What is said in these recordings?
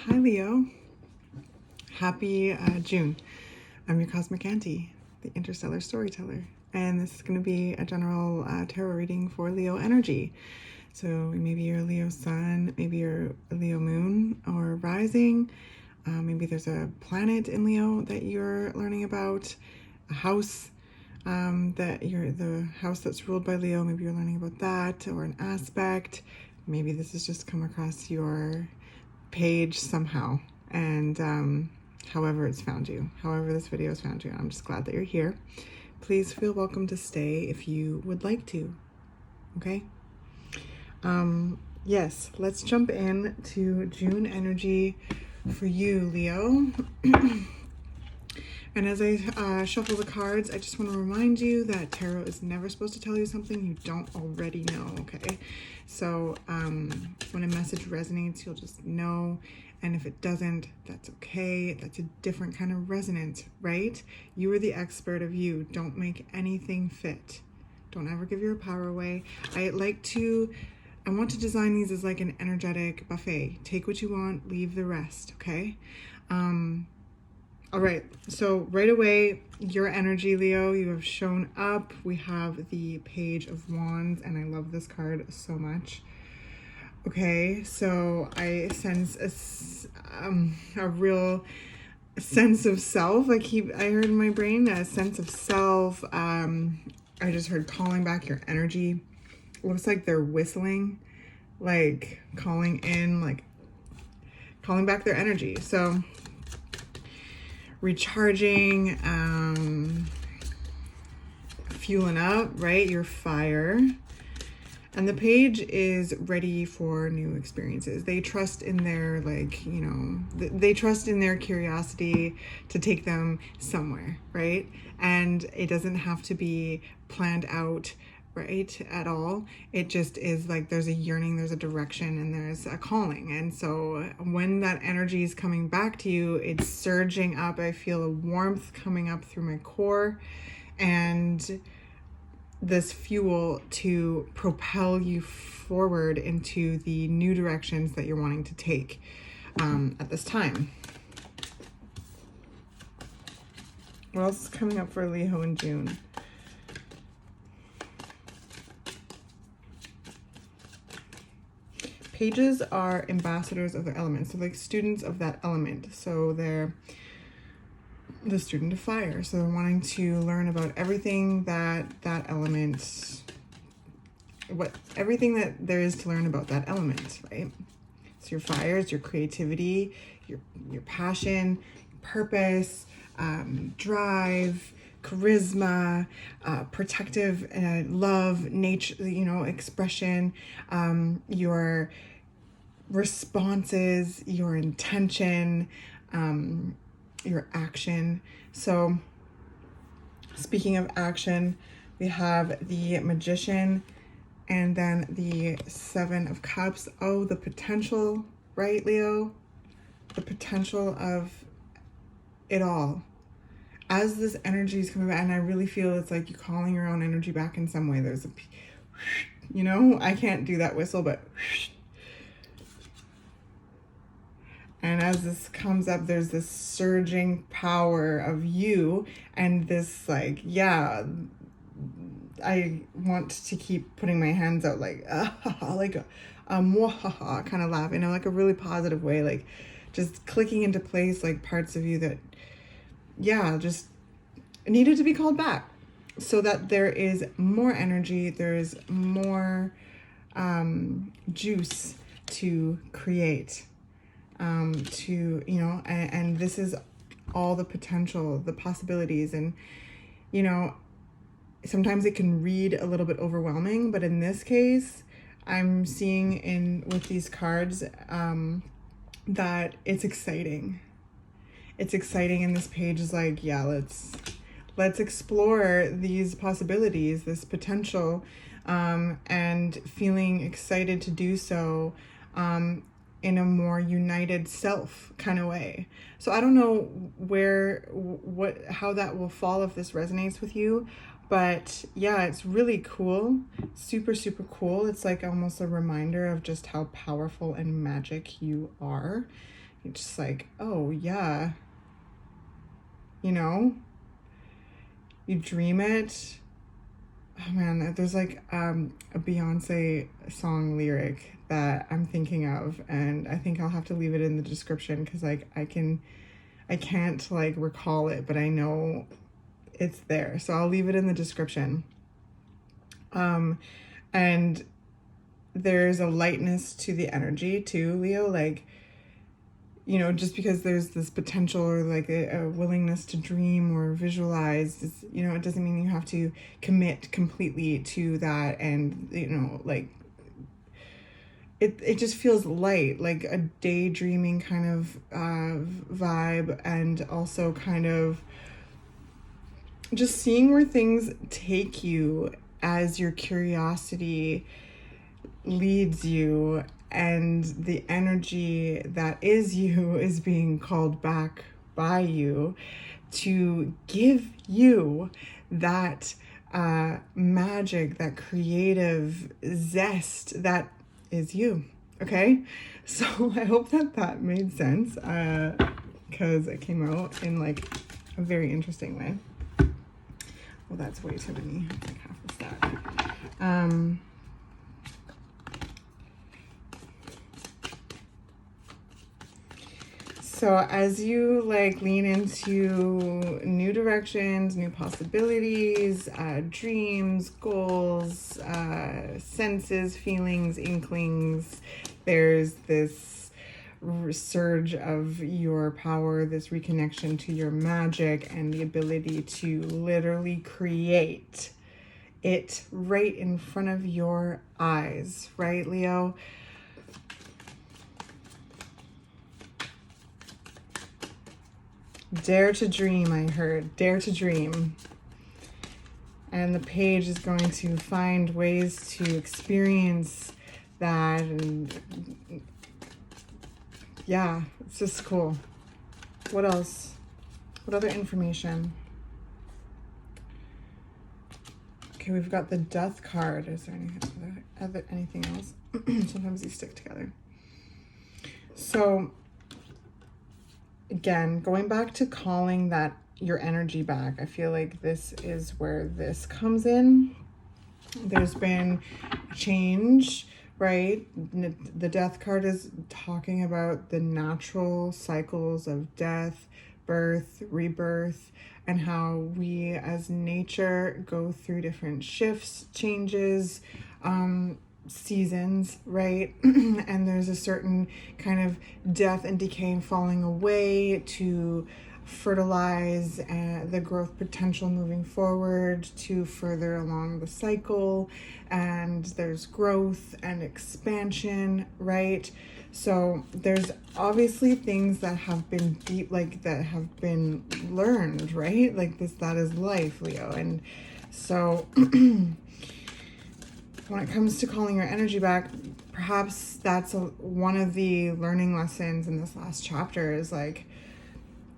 Hi Leo, happy June. I'm your cosmic auntie, the interstellar storyteller, and this is going to be a general tarot reading for Leo energy. So maybe you're a Leo sun, maybe you're a Leo moon or rising, maybe there's a planet in Leo that you're learning about, a house that you're the house that's ruled by Leo, maybe you're learning about that, or an aspect. Maybe this has just come across your page somehow, and however it's found you, however this video has found you, I'm just glad that you're here. Please feel welcome to stay if you would like to. Okay. Yes, let's jump in to June energy for you, Leo. And as I shuffle the cards, I just want to remind you that tarot is never supposed to tell you something you don't already know, okay? So when a message resonates, you'll just know. And if it doesn't, that's okay. That's a different kind of resonance, right? You are the expert of you. Don't make anything fit. Don't ever give your power away. I want to design these as like an energetic buffet. Take what you want, leave the rest, okay? All right, so right away, your energy, Leo, you have shown up. We have the Page of Wands, and I love this card so much. Okay, so I sense a real sense of self. I heard in my brain a sense of self. I just heard calling back your energy. Looks like they're whistling, like calling in, like calling back their energy. So recharging, fueling up, right? Your fire. And the page is ready for new experiences. They trust in their, they trust in their curiosity to take them somewhere, right? And it doesn't have to be planned out, right, at all. It just is like there's a yearning, there's a direction, and there's a calling. And so when that energy is coming back to you, it's surging up. I feel a warmth coming up through my core, and this fuel to propel you forward into the new directions that you're wanting to take at this time. What else is coming up for Leo in June? Pages are ambassadors of their element, so like students of that element. So they're the student of fire, so they're wanting to learn about everything that element, everything that there is to learn about that element, right? So your fire is your creativity, your passion, purpose, drive, charisma, protective, love, nature, expression, your responses, your intention, your action. So speaking of action, we have the Magician and then the Seven of Cups. Oh, the potential, right, Leo? The potential of it all. As this energy is coming back, and I really feel it's like you're calling your own energy back in some way. There's I can't do that whistle, but and as this comes up, there's this surging power of you, and this like, yeah, I want to keep putting my hands out like, like mwahaha, kind of laughing in like a really positive way, like just clicking into place, like parts of you that, yeah, just needed to be called back so that there is more energy, there's more juice to create. And this is all the potential, the possibilities, and sometimes it can read a little bit overwhelming, but in this case, I'm seeing with these cards that it's exciting. It's exciting, and this page is like, yeah, let's explore these possibilities, this potential, and feeling excited to do so in a more united self kind of way. So I don't know how that will fall if this resonates with you, but yeah, it's really cool. Super, super cool. It's like almost a reminder of just how powerful and magic you are. You're just like, oh yeah, you know, you dream it. Oh man, there's like a Beyoncé song lyric that I'm thinking of, and I think I'll have to leave it in the description because like I can't like recall it, but I know it's there, so I'll leave it in the description. And there's a lightness to the energy too, Leo, like, you know, just because there's this potential or like a willingness to dream or visualize, you know, it doesn't mean you have to commit completely to that. And, you know, like it just feels light, like a daydreaming kind of vibe, and also kind of just seeing where things take you as your curiosity leads you, and the energy that is you is being called back by you to give you that magic, that creative zest that is you. Okay, so I hope that made sense, because it came out in like a very interesting way. Well, that's way too many. It's like half the stack. So as you like lean into new directions, new possibilities, dreams, goals, senses, feelings, inklings, there's this surge of your power, this reconnection to your magic, and the ability to literally create it right in front of your eyes, right, Leo? Dare to dream, I heard. Dare to dream. And the page is going to find ways to experience that. And yeah, it's just cool. What else? What other information? Okay, we've got the Death card. Is there anything else? Sometimes these stick together. So again, going back to calling that your energy back, I feel like this is where this comes in. There's been change, right? The Death card is talking about the natural cycles of death, birth, rebirth, and how we as nature go through different shifts, changes, seasons, right? And there's a certain kind of death and decay and falling away to fertilize the growth potential moving forward to further along the cycle. And there's growth and expansion, right? So there's obviously things that have been deep, like that have been learned, right? Like that is life, Leo. And so when it comes to calling your energy back, perhaps that's one of the learning lessons in this last chapter is like,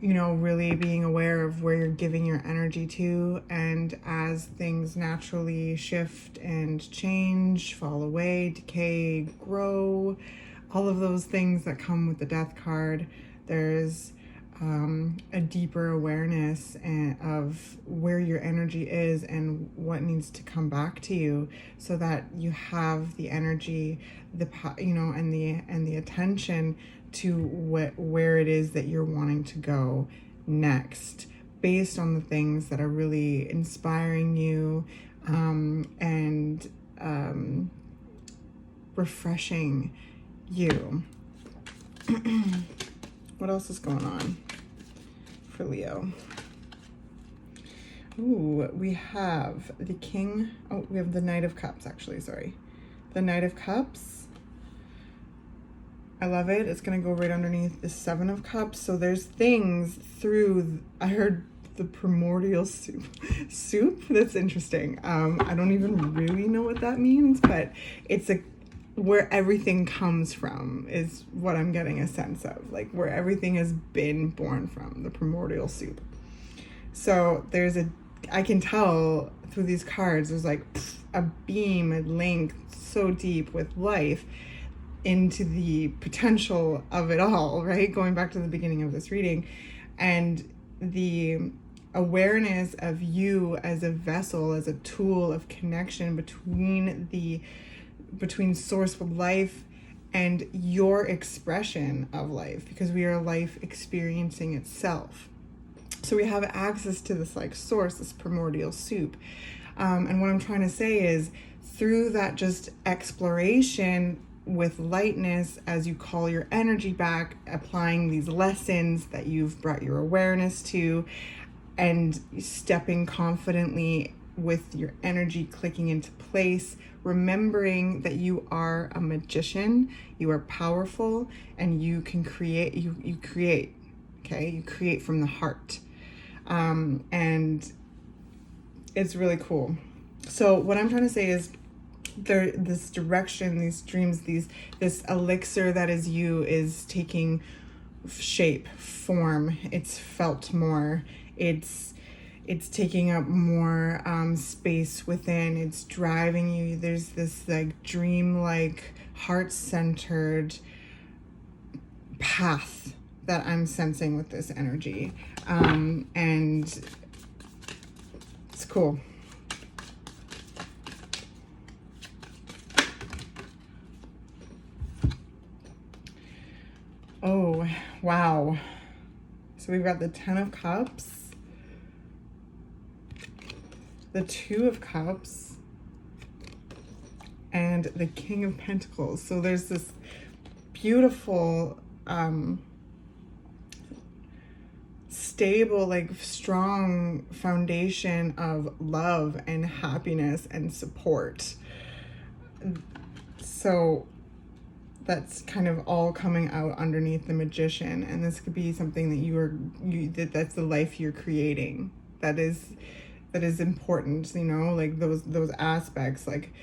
you know, really being aware of where you're giving your energy to. And as things naturally shift and change, fall away, decay, grow, all of those things that come with the Death card, there's a deeper awareness of where your energy is and what needs to come back to you, so that you have the energy, and the attention to where it is that you're wanting to go next, based on the things that are really inspiring you, and refreshing you. What else is going on for Leo? Ooh, we have the King. Oh, we have the Knight of Cups, actually. Sorry. The Knight of Cups. I love it. It's going to go right underneath the Seven of Cups. So there's things through, I heard the primordial soup. That's interesting. I don't even really know what that means, but it's where everything comes from is what I'm getting a sense of, like where everything has been born from, the primordial soup. So I can tell through these cards, there's like a beam, a length so deep with life into the potential of it all, right? Going back to the beginning of this reading, and the awareness of you as a vessel, as a tool of connection between source of life and your expression of life, because we are life experiencing itself. So we have access to this like source, this primordial soup. And what I'm trying to say is, through that just exploration with lightness, as you call your energy back, applying these lessons that you've brought your awareness to, and stepping confidently with your energy clicking into place, remembering that you are a magician, you are powerful, and you can create, you create, okay? You create from the heart. And it's really cool. So what I'm trying to say is, this direction, these dreams, this elixir that is you is taking shape, form. It's felt more. It's taking up more space within. It's driving you. There's this like dream-like, heart-centered path that I'm sensing with this energy, and it's cool. Oh, wow. So we've got the 10 of Cups, the 2 of Cups, and the King of Pentacles. So there's this beautiful, stable, like strong foundation of love and happiness and support. So that's kind of all coming out underneath the Magician, and this could be something that that's the life you're creating. That is important, you know, like those aspects, like,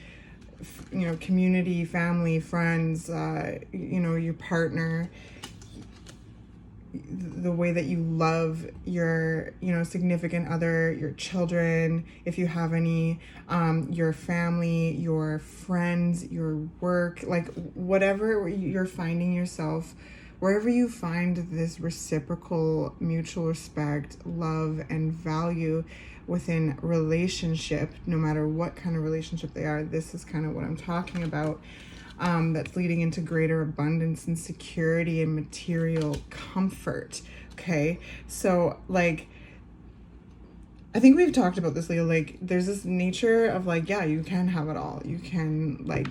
you know, community, family, friends, you know, your partner, the way that you love your, you know, significant other, your children, if you have any, your family, your friends, your work, like whatever you're finding yourself, wherever you find this reciprocal mutual respect, love, and value within relationship, no matter what kind of relationship they are, this is kind of what I'm talking about. That's leading into greater abundance and security and material comfort. Okay, so like, I think we've talked about this, Leo. Like, there's this nature of like, yeah, you can have it all. You can like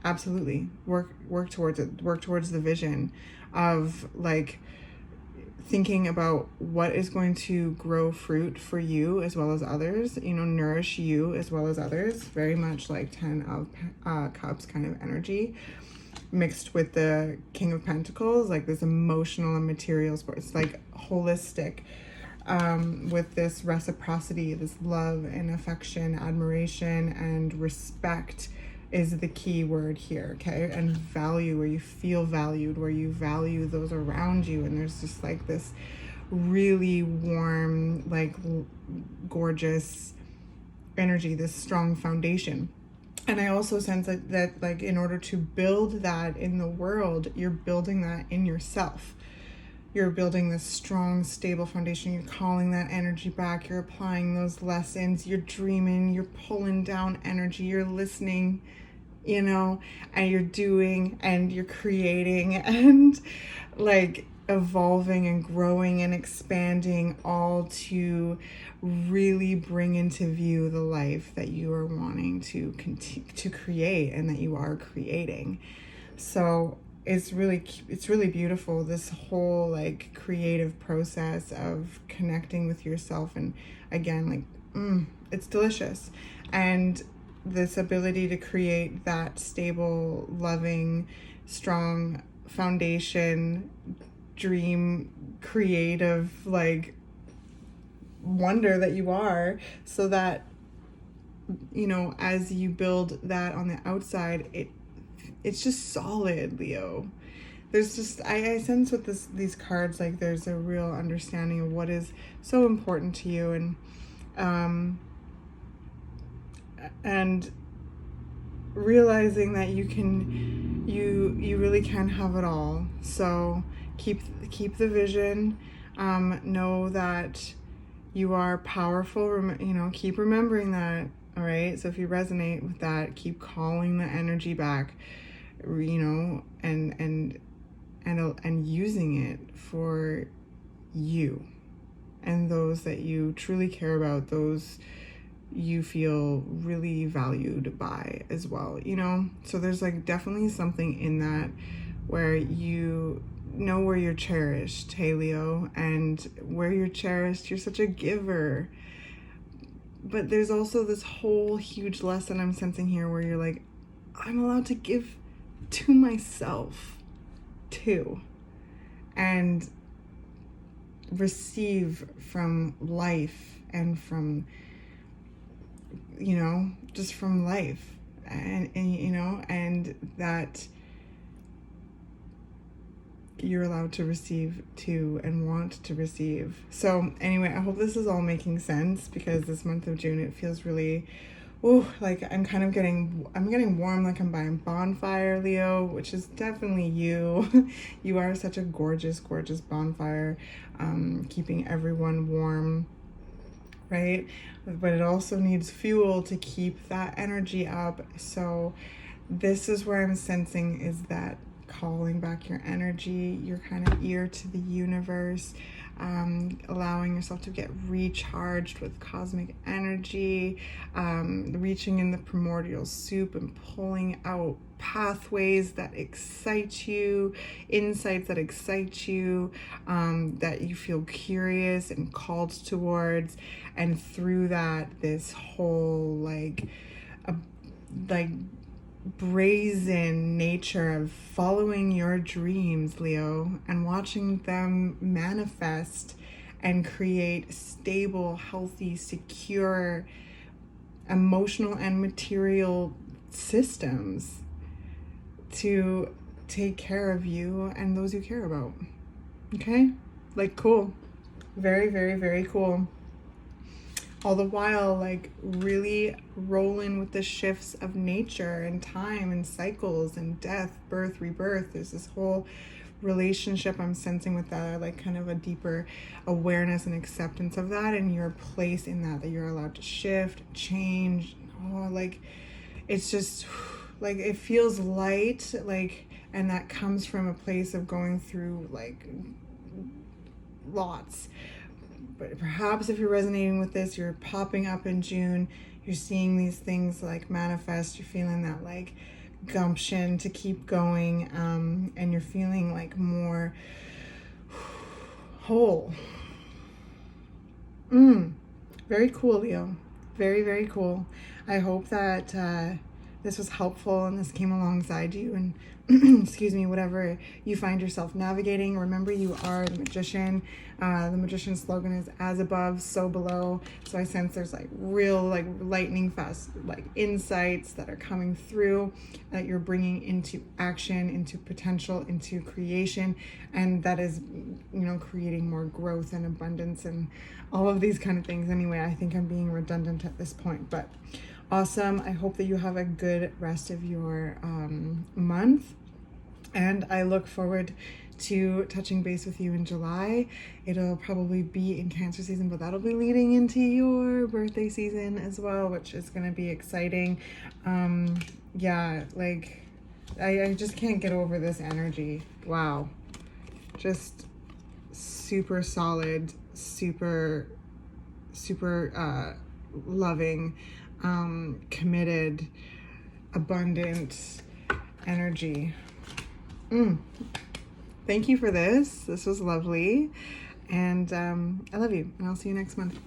absolutely work towards it. Work towards the vision of like thinking about what is going to grow fruit for you as well as others, you know, nourish you as well as others. Very much like 10 of Cups kind of energy mixed with the King of Pentacles, like this emotional and material support. It's like holistic, with this reciprocity, this love and affection, admiration and respect is the key word here, okay? And value, where you feel valued, where you value those around you, and there's just like this really warm, like gorgeous energy, this strong foundation. And I also sense that like in order to build that in the world, you're building that in yourself. You're building this strong, stable foundation. You're calling that energy back. You're applying those lessons. You're dreaming. You're pulling down energy. You're listening, you know, and you're doing and you're creating and like evolving and growing and expanding, all to really bring into view the life that you are wanting to continue to create and that you are creating. So it's really beautiful, this whole like creative process of connecting with yourself. And again, like it's delicious. And this ability to create that stable, loving, strong foundation, dream, creative, like wonder that you are, so that, you know, as you build that on the outside, it's just solid, Leo. There's just, I sense with these cards, like there's a real understanding of what is so important to you, and realizing that you really can have it all. So keep the vision. Know that you are powerful. Keep remembering that. All right. So if you resonate with that, keep calling the energy back. And using it for you and those that you truly care about, those you feel really valued by as well, So there's like definitely something in that where you know where you're cherished, hey Leo, and where you're cherished, you're such a giver. But there's also this whole huge lesson I'm sensing here where you're like, I'm allowed to give to myself too, and receive from life and from, just from life, and that you're allowed to receive too and want to receive. So anyway, I hope this is all making sense, because this month of June, it feels really, like I'm getting warm, like I'm by a bonfire, Leo, which is definitely you. You are such a gorgeous, gorgeous bonfire, keeping everyone warm, right? But it also needs fuel to keep that energy up. So this is where I'm sensing is that calling back your energy, your kind of ear to the universe, allowing yourself to get recharged with cosmic energy, reaching in the primordial soup and pulling out pathways that excite you, insights that excite you, that you feel curious and called towards. And through that, this whole like brazen nature of following your dreams, Leo, and watching them manifest and create stable, healthy, secure, emotional and material systems to take care of you and those you care about. Okay? Like, cool. Very, very, very cool. All the while, like, really rolling with the shifts of nature and time and cycles and death, birth, rebirth. There's this whole relationship I'm sensing with that, like kind of a deeper awareness and acceptance of that, and your place in that you're allowed to shift, change. Like, it's just like, it feels light, like, and that comes from a place of going through like lots. But perhaps if you're resonating with this, you're popping up in June, you're seeing these things like manifest, you're feeling that like gumption to keep going, and you're feeling like more whole. Very cool, Leo. Very, very cool. I hope that this was helpful and this came alongside you, and excuse me, whatever you find yourself navigating. Remember, you are the magician. The magician's slogan is as above, so below. So I sense there's like real, like lightning fast, like insights that are coming through that you're bringing into action, into potential, into creation. And that is, creating more growth and abundance and all of these kind of things. Anyway, I think I'm being redundant at this point, but awesome. I hope that you have a good rest of your month, and I look forward to touching base with you in July. It'll probably be in Cancer season, but that'll be leading into your birthday season as well, which is going to be exciting. Yeah, like I just can't get over this energy. Wow. Just super solid, super loving, committed, abundant energy. Thank you for this. This was lovely. And I love you. And I'll see you next month.